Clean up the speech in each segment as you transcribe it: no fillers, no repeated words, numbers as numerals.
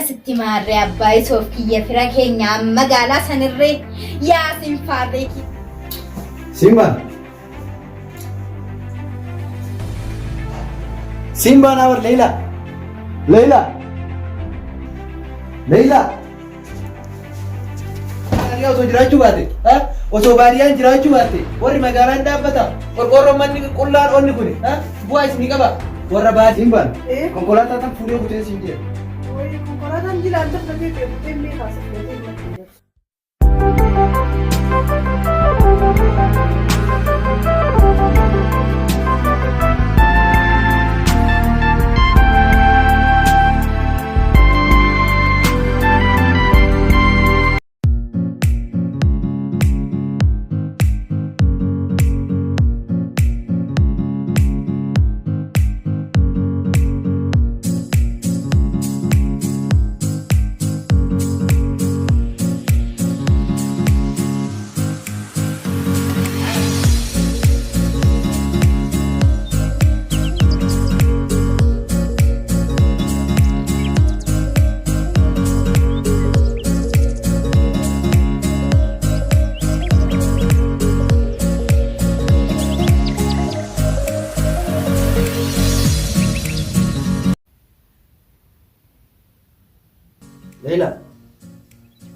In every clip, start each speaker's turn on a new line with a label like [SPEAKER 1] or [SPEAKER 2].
[SPEAKER 1] akkasitti maarree abbaa isoof kiyya fira keenya magaalaa sanirree yaasin faarreeki.
[SPEAKER 2] Simba nawar Leila. Baadiyyaa osoo jiraachuu baate, osoo baadiyyaan jiraachuu baate, warri magaalaan dhaabbata, qorqoorroon manni qullaan onni kun, bu'aa isinii qaba. Warra baadiyyaan konkolaataa tan fuudhee kutee siin jira.
[SPEAKER 3] Konkolaataan jilaan tokko kutee meeqaasa fudhatee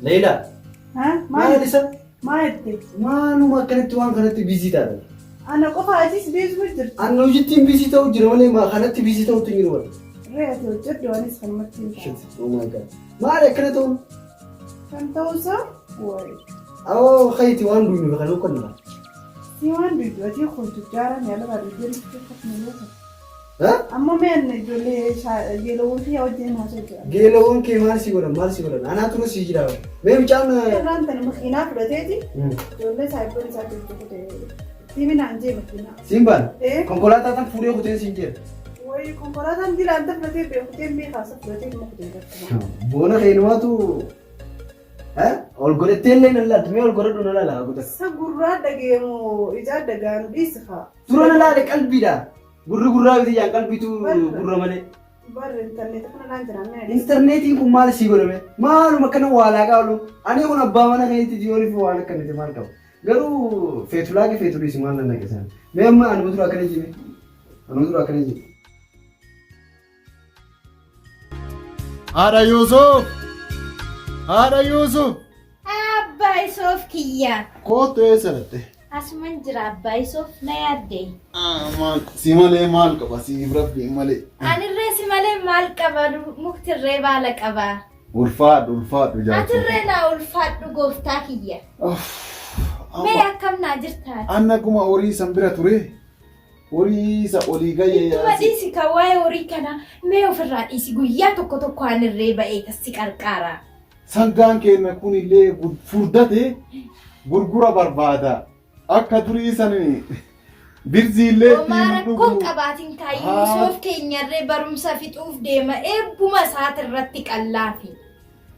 [SPEAKER 2] Leila. Maal isa?
[SPEAKER 3] Maalitti?
[SPEAKER 2] Maaluma akkanatti waan kanatti biizii taate?
[SPEAKER 3] Ana qofa atis biizii jirti.
[SPEAKER 2] Ana hojjettiin biizii ta'u jira malee kanatti biizii ta'utu hin jiru wal.
[SPEAKER 3] Reeti hojjedhu anis kan matti.
[SPEAKER 2] Oh my god. Maal akkana ta'u?
[SPEAKER 3] Kan ta'uusaa? Wayi.
[SPEAKER 2] Awoo kayti waan duunu kan qonna.
[SPEAKER 3] Si waan duudu ati kun tujjaara ni ala baaduu jiru tokko amma men ijoollee geelawwan fi wajjin haasa'u jira.
[SPEAKER 2] Geelawwan kee maal si godhan? Anaa turu si jira. Mee mucaan
[SPEAKER 3] irraan tani makiinaa fudhateeti. Ijoollee saayibboon isaa kutee siminaan jee makiinaa.
[SPEAKER 2] Simbaan konkolaataa tan fuudhee kutee siin jira.
[SPEAKER 3] Wayi konkolaataan jilaan tan fudhatee kutee meeqaasa fudhatee kuma kutee.
[SPEAKER 2] Boona keenumaatu ol godhattee illee nalaatu mee ol godhadhu nalala godhata.
[SPEAKER 3] Sagurraa dhageemu ijaa dhagaan dhiisifaa.
[SPEAKER 2] Tura nalaale qalbiidha. Gurraa biti jaan qalbiitu gurra malee.
[SPEAKER 3] Barre internet kana naan jiraanne.
[SPEAKER 2] Internetiin kun maal si godhame? Maaluma kana waalaa qabu. Ani kun abbaa mana keetti diyooni fi waan akkanatti maal qabu. Garuu feetulaake feetuliisi maal nan naqesan. Mee amma anu tura akkana jime.
[SPEAKER 4] Haadha Yuusuf.
[SPEAKER 1] Abbaa isoof kiyya.
[SPEAKER 4] Kootu eessalatte?
[SPEAKER 1] Asuman jira abbaa isoof na yaaddee.
[SPEAKER 4] Si malee maal qaba siif rabbi malee.
[SPEAKER 1] Anirree si malee maal qaba muktirree baala qaba.
[SPEAKER 4] Ulfaadhu jaallatu.
[SPEAKER 1] Atirree naa ulfaadhu gooftaa kiyya. Mee akkam naa jirtaa?
[SPEAKER 4] Anna kuma horii san bira ture. Horii isa olii gayyee yaasi.
[SPEAKER 1] Ittuma dhiisi kan waa'ee horii kana mee ofirraa dhiisi guyyaa tokko anirree ba'ee kasi qarqaara.
[SPEAKER 4] Sangaan keenya kun illee furdate gurgura barbaada. Akka durii sanii birzii illee
[SPEAKER 1] Omaara kun qabaatiin kaayyuu soof keenyarree barumsa fixuuf deema eebbuma isaati irratti qallaafi.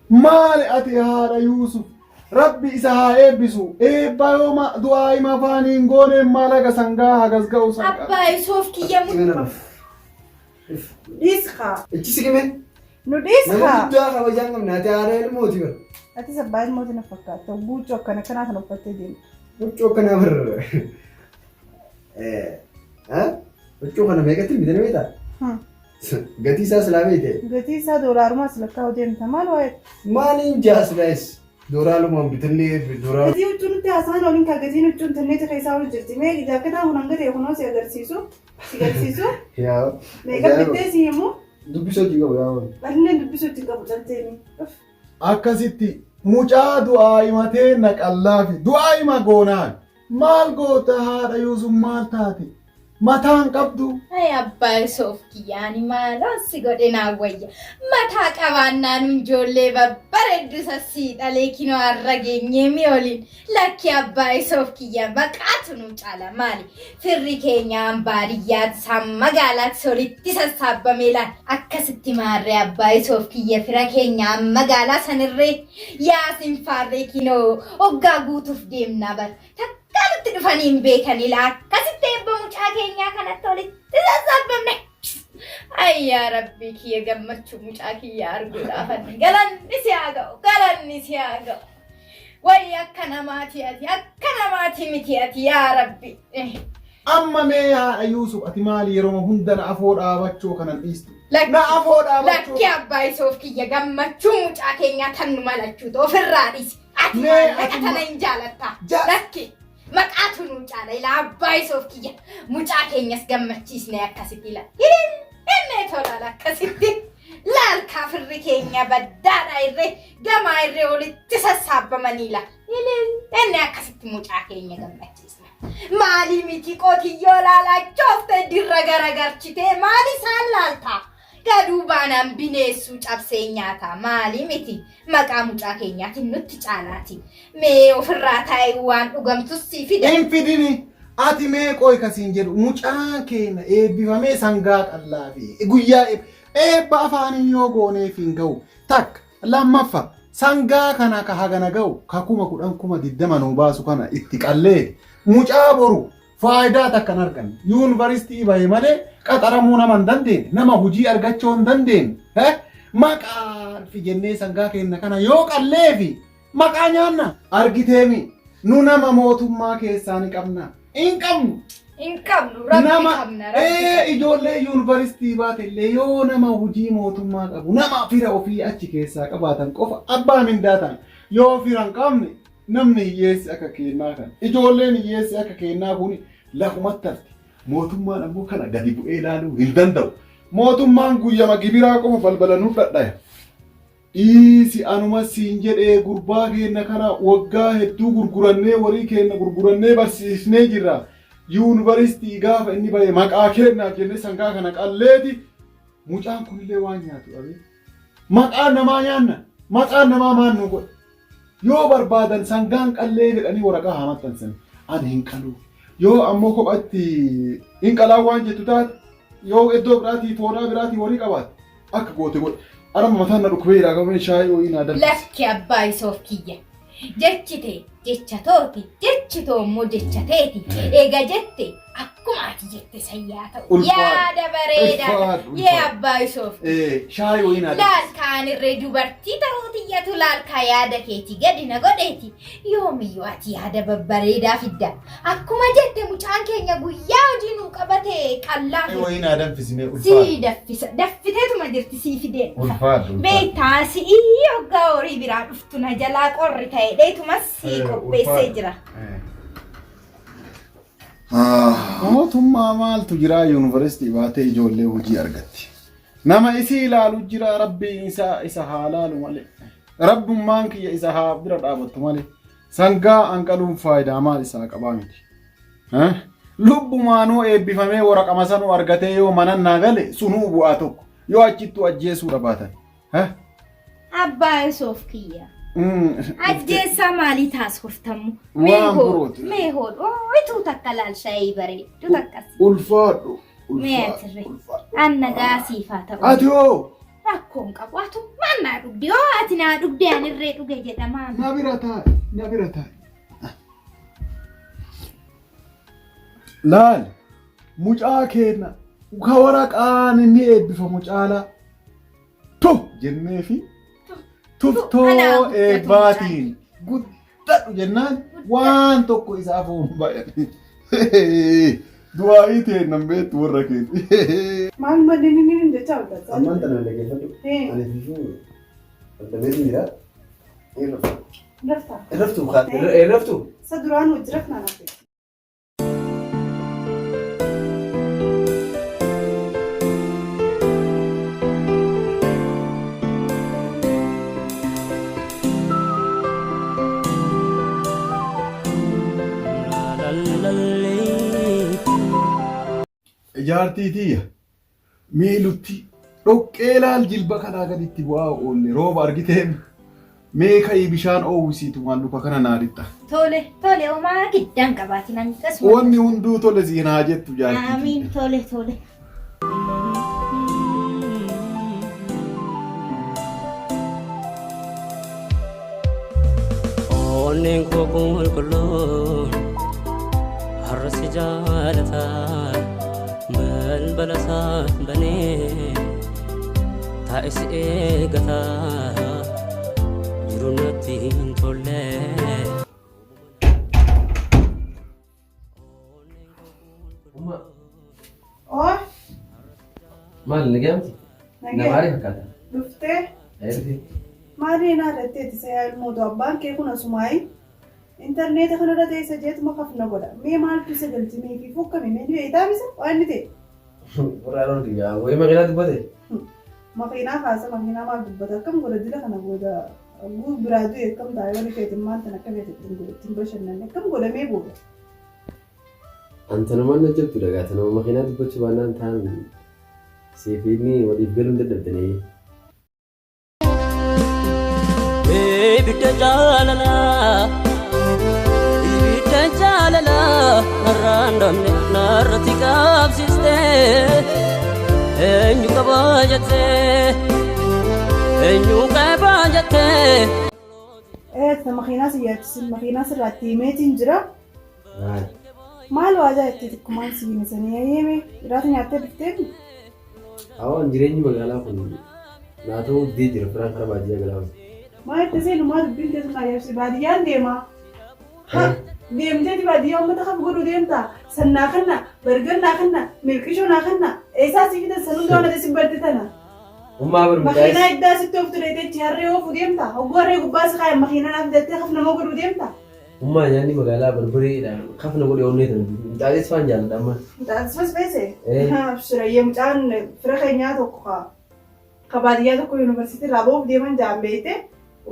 [SPEAKER 4] Maali ati haadha Yuusuf? Rabbi isa haa eebbisu. Eebba yooma du'aa hima afaaniin gooneen maalaqa sangaa hagas ga'u sangaa.
[SPEAKER 1] Abbaa isoof kiyya muka.
[SPEAKER 3] Dhiiskaa.
[SPEAKER 2] Ichi si qime?
[SPEAKER 3] Nu dhiiskaa.
[SPEAKER 2] Nama guddaa kabajaan qabna ati haadha ilmooti bara.
[SPEAKER 3] Ati sabbaa ilmooti na fakkaata. Buuccoo akkana kanaa kan uffattee deemu.
[SPEAKER 2] Buccoo kana barra. Buccoo kana meeqatti bitanii beektaa? Gatii isaa silaa beekte?
[SPEAKER 3] Gatii isaa doolaarumaa silakkaa deemta maal waa'ee?
[SPEAKER 2] Maaliin jaaslaayis? Doolaarumaan bitannee doolaaru.
[SPEAKER 3] Gatii huccuun nuti haasaan waliin kaa gatiin huccuun tannee takka isaa ol jirti. Mee jaakataa kun hanga ta'e kunoo si agarsiisu?
[SPEAKER 2] Yaa.
[SPEAKER 3] Meeqa bittee si himu?
[SPEAKER 2] Dubbisoo hojii qabu yaa wal.
[SPEAKER 3] Bal'ineen dubbisoo hojii qabu calteemi.
[SPEAKER 4] Akkasitti mucaa du'aa himatee naqallaafi du'aa hima goonaan maal goota haadha Yuusuf maal taate mataan qabdu.
[SPEAKER 1] Ay abbaa isoof kiyyaani maaloo si godhe naa wayya mataa qabaannaan ijoollee babbareeddu sassii dhalee kinoo har'a geenyee mi'ooliin lakki abbaa isoof kiyya baqaatu nu caala maali firri keenyaan baadiyyaatti isaan magaalaatti solitti sassaabamee laal akkasitti maarree abbaa isoof kiyya fira keenyaan magaalaa sanirree yaasin faarree kinoo hoggaa guutuuf deemnaa bara. Kanatti dhufanii hin beekani laa akkasitti eebba mucaa keenyaa kanatti walitti sassaabamne Ay yaa rabbii kiyya gammachuu mucaa kiyya arguudhaaf ani galanni si haa ga'u. Wayya akka namaati miti ati yaa rabbi.
[SPEAKER 4] Amma mee yaa Yusuf ati maali yeroo hunda na afoo dhaabachuu kanan dhiistu? Na afoo dhaabachuu.
[SPEAKER 1] Lakki abbaa isoof kiyya gammachuu mucaa keenyaa tan nu malachuutu ofirraa dhisi. Ati maallaqa tana hin jaalatta. Lakki maqaatu nu caala ilaa abbaa isoof kiyya mucaa keenyas gammachiisnee akkasitti ila. Inni tola akkasitti. Laal kaafirri keenya baddaadha irree gamaa irree walitti sassaabamanii la. Inni akkasitti mucaa keenya gammachiisna. Maali miti qotiyyoo laalachoofte dirra garagarchitee maali isaan laaltaa? Gaduu baanaan bineessuu cabsee nyaata maali miti maqaa mucaa keenyaatiin nutti caalaati. Mee ofirraa taa'ee waan dhugamtus si fide.
[SPEAKER 4] Hin fidini. Ati mee qoy kasiin jedhu mucaa keenya eebbifamee sangaa qallaa fi guyyaa eebba afaanii yoo gooneef hin ga'u. Takka lammaffa sangaa kana ka hagana ga'u ka 10,000 nuu baasu kana itti qallee mucaa boru faayidaa takkan arganne. Yuunivarsiitii bahee malee qaxaramuu nama hin dandeenye nama hojii argachuu hin dandeenye. Maqaan fi jennee sangaa keenya kana yoo qallee fi maqaa nyaanna argiteemi nu nama mootummaa keessaa ni qabna. In qabnu
[SPEAKER 1] rabbi qabna.
[SPEAKER 4] Ijoollee yuunivarsiitii baatellee yoo nama hojii mootummaa qabu nama fira ofii achi keessaa qabaatan qofa abbaa mindaa ta'an yoo fira hin qabne namni hiyyeessi akka kennaa kan ijoolleen hiyyeessi akka kennaa kun lafumatti hafti. Mootummaan ammoo kana gadi bu'ee ilaaluu hin danda'u. Mootummaan guyyama gibiraa qofa balbala nu dhadhaya. Dhiisi anuma siin jedhee gurbaa keenya kana waggaa hedduu gurgurannee warii keenya gurgurannee barsiisnee jirra. Yuunivarsiitii gaafa inni bahee maqaa keenyaaf jennee sangaa kana qalleeti mucaan kunillee waan nyaatu dhabe. Maqaan namaa nyaanna. Maqaan namaa maan nu godha. Yoo barbaadan sangaan qallee jedhanii waraqaa haa maxxansan. Ani hin qalu. Yoo ammoo kophatti hin qalaa waan jettu taate yoo iddoo biraatii foonaa biraatii warii qabaate akka goote godha. Arama mataan na dhukkubee raagame shaayii ho'i na dalba.
[SPEAKER 1] Lakki abbaa isoof kiyya. Jechite jechatooti jechitoo immoo jechateeti. Eega jette akkuma ati jette sayyaa ta'u. Yaada bareedaa. Yee abbaa isoof.
[SPEAKER 4] Shaayii ho'i na dalba.
[SPEAKER 1] Laalkaan irree dubartii ta'uutiyyatu laalkaa yaada keeti gadi na godheeti. Yoomiyyuu ati yaada babbareedaa fidda. Akkuma jette mucaan keenya guyyaa hojii nuu qabate qallaa.
[SPEAKER 4] Ho'i na danfisnee ulfaadha.
[SPEAKER 1] Si daffisa daffiteetuma jirti sii fidee.
[SPEAKER 4] Ulfaadha.
[SPEAKER 1] Beektaa si'ii hoggaa horii biraa dhuftu na jalaa qorri ta'e dheetumas sii qopheessee jira.
[SPEAKER 4] Mootummaa maaltu jira yuunivarsiitii baatee ijoollee hojii argatti. Nama isii ilaalu jira rabbiin isa haa laalu malee. Rabbummaan kiyya isa haa bira dhaabattu malee. Sangaa hanqaluun faayidaa maal isaa qabaa miti. Lubbumaanuu eebbifamee waraqama sanuu argatee yoo manannaa gale sunuu bu'aa tokko. Yoo achittu ajjeesuudha baatan.
[SPEAKER 1] Abbaa isoof kiyya. Ajjeessaa maalii taasiftamu?
[SPEAKER 4] Waan birooti.
[SPEAKER 1] Mee hoodhu ituu takka laalshayii bareeddu takkas.
[SPEAKER 4] Ulfaadhu.
[SPEAKER 1] Mee atirree anna gaasiifaa ta'u.
[SPEAKER 4] Ati hoo?
[SPEAKER 1] Rakkoon qabu atu maan naa dhugdi yoo ati naa dhugdi anirree dhuge jedhamaa.
[SPEAKER 4] Na bira taa'e. Laal mucaa keenya ka waraqaan inni eebbifamu caalaa jennee fi tuftoo eebbaatiin guddadhu jennaan waan tokko isaaf baay'ate. Du'aayii ta'e nan beektu warra keeti.
[SPEAKER 3] Maal maddeen inni jechaa hojjetaa?
[SPEAKER 2] Ammaan tana dhaggeeffadhu. Ani fiifuu dadhabee jira. Irraftu.
[SPEAKER 3] Isa duraan hojii rafnaan hafe.
[SPEAKER 4] Jaartii tiyya miilutti dhoqqee laal jilba kanaa gaditti bu'aa oolle rooba argiteen mee ka'ii bishaan oowwisiitu waan luka kana naadhitta.
[SPEAKER 1] Tole homaa giddaan qabaatin hanqas.
[SPEAKER 4] Wanni hunduu tole siinaa jettu jaartii.
[SPEAKER 1] Amiin tole.
[SPEAKER 5] Onneen koo qulqulluun har'a si jaalataa. balbala banee taa'is eegataa jiru natti hin tolle.
[SPEAKER 3] Oh,
[SPEAKER 2] Maal ni gaamti? Namaari fakkaata.
[SPEAKER 3] dhuftee
[SPEAKER 2] Eebbisi.
[SPEAKER 3] maaliin haadhatteeti isa ilmootu abbaan kee kun asumaayi intarneeta kanarra teessa jeetuma kafna godha mee maaltu isa galchimee fi fukkame mee ni eetaamisa waan ni ta'e.
[SPEAKER 2] Waraanoo dhiyaa wayii makiinaa dubbate?
[SPEAKER 3] Makiinaa kaasa makiinaa maal dubbata akkam godha dila kana booda biraa du'e akkam taa'ee wali keetiin maanta akka beekatti ittiin bashannanne akkam godhamee booda.
[SPEAKER 2] Anta namaan na jabdu dhagaa nama makiinaa dubbachuu baannaan ta'an seefiinni waliif galuun dadhabdanii.
[SPEAKER 5] Ibidda jaalala narraan dhabne narratti qabsiste eenyu qabaa jettee eenyu qabaa jettee.
[SPEAKER 3] Makiinaa si yaachisin makiinaa sirraatti himeetiin jira. Maal waajaa itti xiqqummaan si himisanii ayyeeme jiraata nyaattee dhufteetu.
[SPEAKER 2] Awwaan jireenyi magaalaa kun naatoo guddee jira firaan karaa baadiyyaa galaa.
[SPEAKER 3] Maal itti seenu maal dubbiin keessu naa yaabsi baadiyyaan deemaa. Deemteeti baadiyyaa uummata kam godhuu deemtaa sannaa kanna bargannaa kanna milqishoo naa kanna eessaa si fitan sanuu doonate si badde tana. Makiinaa iddaa sitti of tureeteechi harree oofu deemtaa hogguu harree gubbaa si kaayan makiinaa naaf jettee kaf nama godhuu deemtaa.
[SPEAKER 2] Ummaa nyaanni magaalaa barbareedhaan kafna godhe onnee tan mucaalis faan jaalladha amma.
[SPEAKER 3] Mucaalis feese? Shirayyee mucaan fira keenyaa tokko ka baadiyyaa tokko yuunivarsiitii irraa ba'uuf deeman jaambeete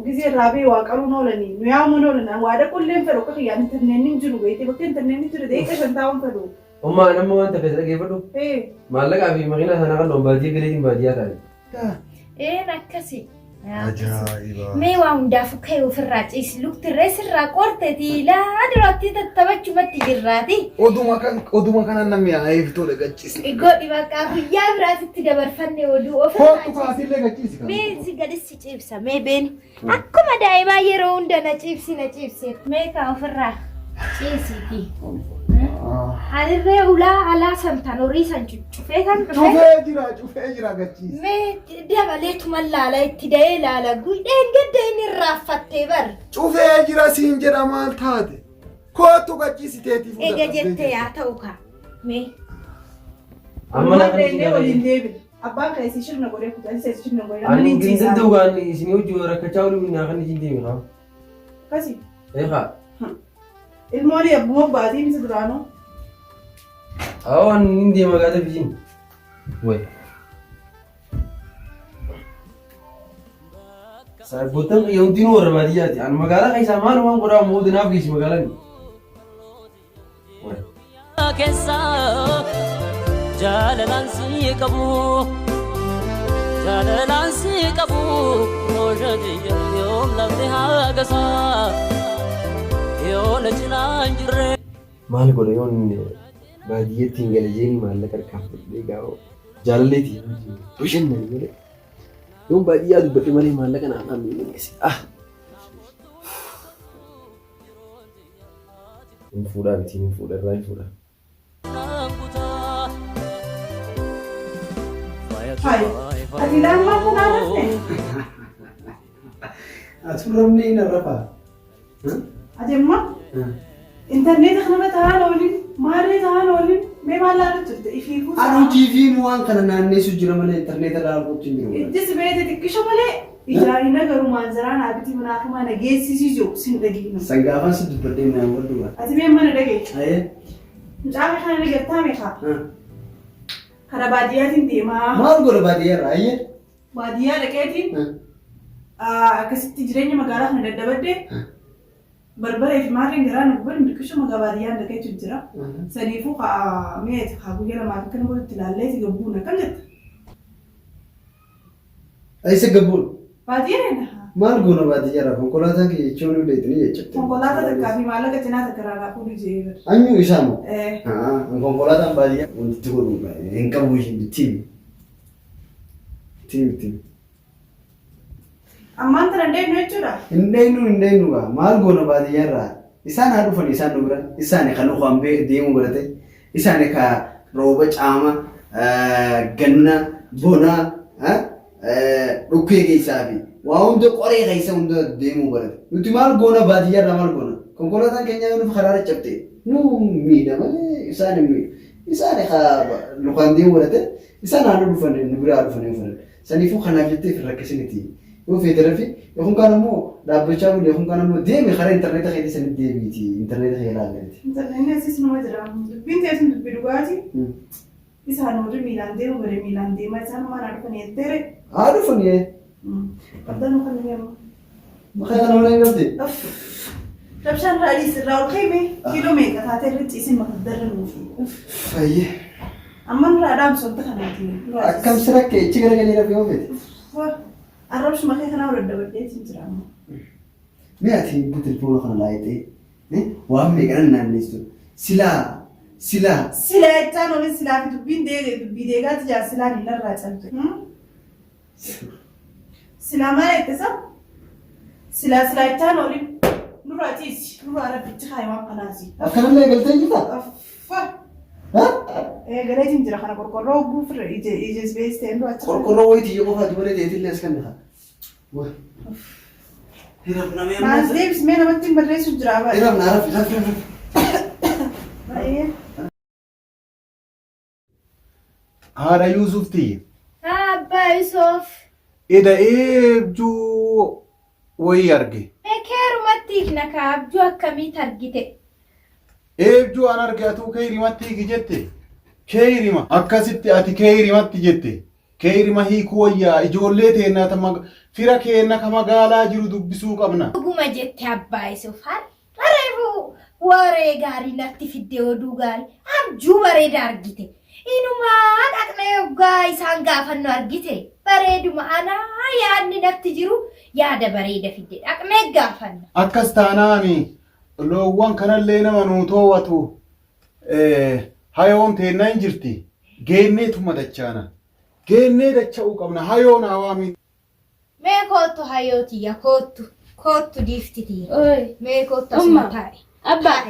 [SPEAKER 3] gisee irraa ba'ee waa qaruun oolanii nu yaamuun oolan waada qulleen fedhu akka kiyyaan interneenni jiru beekte bakka interneenni jiru deeqa shantaawwan fedhu.
[SPEAKER 2] Ummaa nama wanta fedha dhageeffadhu. Maallaqaa fi makiinaa sana kan doon baadiyyaa galeetiin baadiyyaa taa'e.
[SPEAKER 1] Akkasi.
[SPEAKER 4] Ajaa'iba.
[SPEAKER 1] Mee waa hundaafuu ka'ee ofirraa ciisi luktirree sirraa qorteeti ilaa duratti tattaphachumatti jirraati.
[SPEAKER 4] Oduma kana namni haayiftuu dhagachiisi.
[SPEAKER 1] Godhi bakka guyyaa biraatitti dabarfanne oduu ofirraa
[SPEAKER 4] Kootu kaasillee gachiisi kan.
[SPEAKER 1] mee si gadisi ciibsa mee beeni akkuma daa'imaa yeroo hunda na ciibsi mee ka ofirraa ciisiiti. Harree ulaa alaa santan horii san cuccufee kan
[SPEAKER 4] Cufee jira gachiisi.
[SPEAKER 1] mee dabaleetuma laala itti da'ee laala guddeen gadda inni raaffattee bar.
[SPEAKER 4] Cufee jira siin jedha maal taate. Kootu gachiisi teetiif.
[SPEAKER 1] Ega jettee yaa ta'u kaa mee.
[SPEAKER 2] Amma na kan
[SPEAKER 3] waliin deebiin abbaan kan isii shirna godhee kutaa isii shirna godhee
[SPEAKER 2] ani gindin dhugaan isin hojii rakkachaa oluu naa kan isin deemi haa.
[SPEAKER 3] Kasi
[SPEAKER 2] Eegaa.
[SPEAKER 3] ilmoon abbuma baatii misa duraanoo.
[SPEAKER 2] Awwaan inni deema gaata biyyiin. Wayi. Saayibootaan qiyyamuutiin warra baadiyyaati. Ani magaalaa keessaa maal waan godhaa moo dinaaf geessi magaalaan.
[SPEAKER 5] Keessa jaalalaan si qabu roojati yoom lafti haagasaa yoo na cinaa hin jirre.
[SPEAKER 2] Maal godha yoon baadiyyaatti hin gala jeeni maallaqa harkaafadhee gaa'oo jaalalleetii bashannani malee yoon baadiyyaa dubbadhe malee maallaqa naaf hammi mul'ise. Hin fuudhaa miti hin fuudha irraa hin fuudha.
[SPEAKER 3] Ati lammaa kanaa rafne?
[SPEAKER 2] Asuramni hin arrafaa.
[SPEAKER 3] Ati immoo intarneeta kanarra ta'an oolin maarree ta'an oolin mee maal laalaa turte ifiifuu
[SPEAKER 2] Ani TV'n waan kana naanneessu jira malee intarneeta laaluutti hin jiru.
[SPEAKER 3] Ittis beete xiqqisho malee ijaarina garuu maanzaraan haabitii manaa kuma na geessisiisu sin dhageenya.
[SPEAKER 2] Sangaafaan si dubbadhee naan wadduudha.
[SPEAKER 3] Ati mee mana dhageenya.
[SPEAKER 2] Ayee.
[SPEAKER 3] Mucaa kana nagartaa meeqa? Kara baadiyyaatiin deemaa.
[SPEAKER 2] Maal godha baadiyyaarraa ayee?
[SPEAKER 3] Baadiyyaa dhaqeetiin akkasitti jireenya magaalaa kana daddabaddee barbaree fi maarreen garaa nu gubban xiqqisho magaa baadiyyaan dhaqeetu jira. Saniifuu meeti guyyaa lamaa fi kana godhatti ilaalleeti gabbuun akkam jetta?
[SPEAKER 2] Ayisa gabbuun?
[SPEAKER 3] Baadiyyaa
[SPEAKER 2] Maal goona baadiyyaarraa konkolaataa kee jechuun hin beekni jechuudha.
[SPEAKER 3] konkolaataa takkaa fi maallaqa cinaa takka irraa fuudhuu jee.
[SPEAKER 2] Anyuu isaa moo? Konkolaataan baadiyyaa wanti godhu hin qabu tiimi.
[SPEAKER 3] Ammaan tana deemnu jechuudha.
[SPEAKER 2] Hin deemnu gaa maal goona baadiyyaarraa isaan haa dhufan isaan nu bira isaan kan dhufan deemuu godhate isaan rooba caama ganna bona dhukkee keessaa fi waa hunda qoree keessa hunda deemuu barate. Nuti maal goona baadiyyaa irraa maal goona? Konkolaataan keenya yoo nuuf karaa cabte nu miidha malee isaan hin miidhu. Isaan lukaan deemuu barate isaan haala dhufanii nu biraa dhufanii dhufanii. Saniifuu kanaaf jettee fi rakkisiniiti. Yoo feetera fi yookaan kan ammoo dhaabbachaa bulu yookaan kan ammoo deeme karaa intarneeta keessa sanitti deebiiti. Intarneeta keessa ilaalleeti.
[SPEAKER 3] Intarneetni asis nama jedhamu. Dubbiin teessuun dubbii dhugaati. Isaan warri miilaan deemu bare miilaan deema isaan maal dhufanii etteere.
[SPEAKER 2] Haa dhufanii.
[SPEAKER 3] Abdaan kan deemu.
[SPEAKER 2] Maqaa kana waliin galtee.
[SPEAKER 3] Rabshaan raadhiis irraa ol kaa'ime kiiloo meeqa taatee irra ciisin maka darra nuufi.
[SPEAKER 2] Fayyee.
[SPEAKER 3] Amman raadhaan soota kanaati.
[SPEAKER 2] Akkam sirakkee ichi garagalee rafee oofete.
[SPEAKER 3] Arrabsu makee kanaa wal dabadeetiin jira amma.
[SPEAKER 2] Mee ati telefoona kana laayitee waan meeqan naanneessu silaa
[SPEAKER 3] jechaan olis silaa fi dubbii deegaati jaa silaan hin irraa cabse. Silaa maal eettisa? Silaa jechaan olin nurraa ciisi nurraa rabbichi kaayee waan kanaasi.
[SPEAKER 2] Akkanallee galtee jirta?
[SPEAKER 3] Galeetiin jira kana qorqorroo guufirra ijees beestee nduu achi.
[SPEAKER 2] Qorqorroo wayitii yoo qofaatu malee teetillee as kan dhaha.
[SPEAKER 3] Maas deebis mee namatti hin barreessu jira baay'ee.
[SPEAKER 2] Hiramna rafi.
[SPEAKER 3] Baay'ee.
[SPEAKER 4] Haadha Yuusufti.
[SPEAKER 1] Abbaa Yusuf.
[SPEAKER 4] Eda eebjuu wayii arge.
[SPEAKER 1] Keerumatti naka abjuu akkamiit argite?
[SPEAKER 4] Eebjuu an arge atuu keerimatti hiiki jette. Keerima akkasitti ati keerimatti jette. Keerima hiikuu wayyaa ijoollee teennaa fira keenna ka magaalaa jiru dubbisuu qabna.
[SPEAKER 1] Dhuguma jette abbaa Yusuf harreefu waree gaarii natti fidde oduu gaarii abjuu bareeda argite. Inumaa dhaqnee yoggaa isaan gaafannu argite bareeduma anaa yaadni natti jiru yaada bareeda fidde dhaqnee gaafanna.
[SPEAKER 4] Akkas taanaani loowwan kanallee nama nuu toowwatu hayoon teennaa hin jirti. Geenneetuma dachaana. Geennee dacha'uu qabna hayoon hawaamiin.
[SPEAKER 1] Mee kootu hayootiyya kootu diiftitiya. Mee kootu asuma taa'e.
[SPEAKER 6] Abbaa.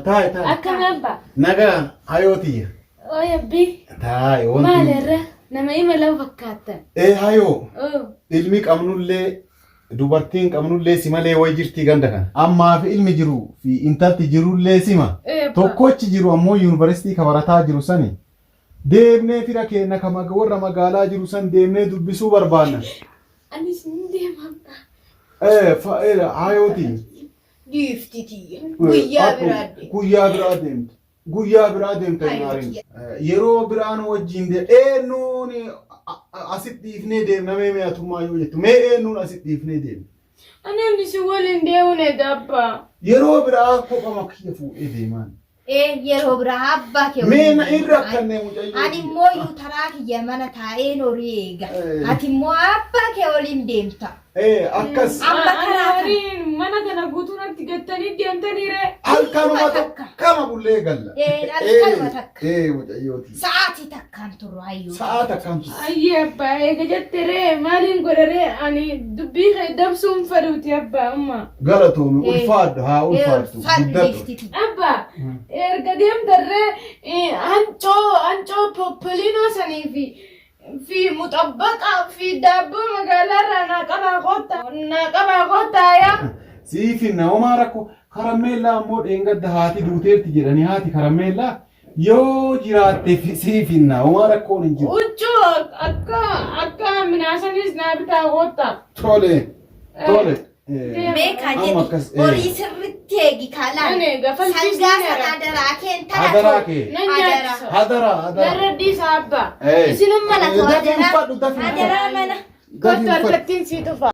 [SPEAKER 4] Taa'e.
[SPEAKER 6] Akkam abbaa.
[SPEAKER 4] Nagaa hayootiyya.
[SPEAKER 6] Oyabbi.
[SPEAKER 4] Taa'e wanti.
[SPEAKER 6] Maalirra nama imala fakkaatan.
[SPEAKER 4] Hayoo. Ilmi qabnullee dubartiin qabnullee si malee wayi jirtii ganda kana. Ammaa fi ilmi jiru fi intalti jirullee sima. Tokkochi jiru ammoo yuunivarsiitii ka barataa jiru sani. Deemnee fira keenna ka warra magaalaa jiru san deemnee dubbisuu barbaanna.
[SPEAKER 6] Anis ni deema abbaa.
[SPEAKER 4] Hayooti.
[SPEAKER 1] Diiftitiya. Guyyaa biraa deemte.
[SPEAKER 4] Guyyaa biraa deemte maariin. Yeroo biraan wajjin eennuun asitti dhiifnee deemna mee mi'aatummaa yoo jettu mee eennuun asitti dhiifnee deemna.
[SPEAKER 6] Ani si waliin deemuun abbaa.
[SPEAKER 4] Yeroo biraa kopha makiyya fuudhee deemaan.
[SPEAKER 1] Yeroo biraa abbaa kee
[SPEAKER 4] Mee na irra kannee mucayyoo.
[SPEAKER 1] Ani immoo taraa kiyya mana taa'ee horii eega. Ati immoo abbaa kee waliin deemta.
[SPEAKER 4] Akkas.
[SPEAKER 1] Amma
[SPEAKER 6] Horiin mana kana guutuu natti gattanii deemtaniire.
[SPEAKER 4] Halkanuma takkama bullee galla.
[SPEAKER 1] Halkanuma takka.
[SPEAKER 4] Mucayyooti.
[SPEAKER 1] Sa'aatii takkaan turu hayyuu.
[SPEAKER 4] Sa'a takkaan turu.
[SPEAKER 6] Ayyee abbaa eega jettere maaliin godhare ani dubbii kee dabsuun fedhuuti abbaa amma.
[SPEAKER 4] Galatoomi ulfaadhu haa ulfaadhu.
[SPEAKER 6] Abbaa erga deemtarree hancoo poppoliinoo sanii fi muxabbaqa fi daabboo magaalarraa naa qabaa kottaa yaa.
[SPEAKER 4] Siifinna homaa rakko karameellaa ammoo dheengadda haati duuteerti jedhanii haati karameellaa yoo jiraatte siifinna homaa rakkoon hin jiru.
[SPEAKER 6] Huccuu akka minaasanis naa bitaa kottaa.
[SPEAKER 4] Tole.
[SPEAKER 1] Beekaa jedhi horii sirriitti eegi kaalaan. Sangaa sana adaraa keen tana.
[SPEAKER 4] Adaraa kee. Hadaraa.
[SPEAKER 6] Narra dhiisa abbaa.
[SPEAKER 1] Isinum mana too adaraa mana.
[SPEAKER 6] Kottu harkattiin sii tufa.